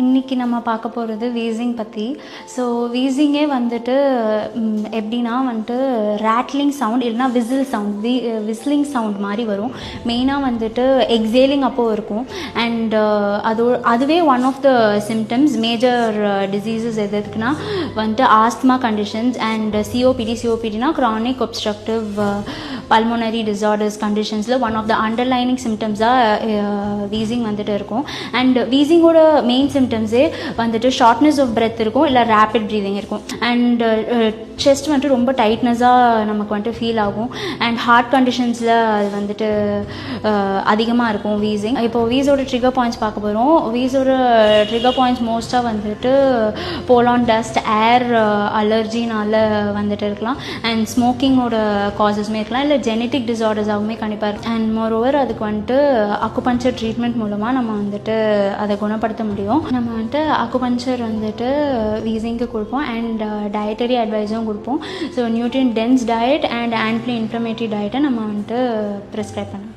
இன்றைக்கி நம்ம பார்க்க போகிறது வீசிங் பற்றி. ஸோ வீசிங்கே வந்துட்டு எப்படின்னா வந்துட்டு ரேட்லிங் சவுண்ட் இல்லைனா விசிலிங் சவுண்ட் மாதிரி வரும். மெயினாக வந்துட்டு எக்ஸேலிங் அப்போது இருக்கும். அண்ட் அதுவே one of the symptoms. Major diseases எதுக்குன்னா வந்துட்டு ஆஸ்துமா கண்டிஷன்ஸ் அண்ட் சிஓபிடினா க்ரானிக் ஒப்ஸ்ட்ரக்டிவ் பல்மோனரி டிசார்டர்ஸ் கண்டிஷன்ஸில் ஒன் ஆஃப் த அண்டர்லைனிங் சிம்டம்ஸாக வீசிங் வந்துட்டு இருக்கும். அண்ட் வீசிங்கோட மெயின் சிம்டம்ஸே வந்துட்டு ஷார்ட்னஸ் ஆஃப் பிரெத் இருக்கும், இல்லை ரேப்பிட் ப்ரீதிங் இருக்கும். அண்ட் செஸ்ட் வந்துட்டு ரொம்ப டைட்னஸாக நமக்கு வந்துட்டு ஃபீல் ஆகும். அண்ட் ஹார்ட் கண்டிஷன்ஸில் அது வந்துட்டு அதிகமாக இருக்கும் வீசிங். இப்போது வீஸோட ட்ரிகர் பாயிண்ட்ஸ் பார்க்க போகிறோம். வீஸோட ட்ரிகர் பாயிண்ட்ஸ் மோஸ்ட்டாக வந்துட்டு போலான் டஸ்ட், ஏர் அலர்ஜினால் வந்துட்டு இருக்கலாம். அண்ட் ஸ்மோக்கிங்கோட காசஸுமே இருக்கலாம், இல்லை ஜெனட்டிக் டிசார்டர்ஸாகவுமே கண்டிப்பாக இருக்குது. அண்ட் மோரோவர் அதுக்கு வந்துட்டு அக்குபஞ்சர் ட்ரீட்மெண்ட் மூலமாக நம்ம வந்துட்டு அதை குணப்படுத்த முடியும். நம்ம வந்துட்டு அக்குபஞ்சர் வந்துட்டு வீசிங்க்கு கொடுப்போம். அண்ட் டயட்டரி அட்வைஸும் கொடுப்போம். So nutrient dense diet and anti inflammatory டயட்டை நம்ம வந்துட்டு ப்ரிஸ்கிரைப் பண்ணோம்.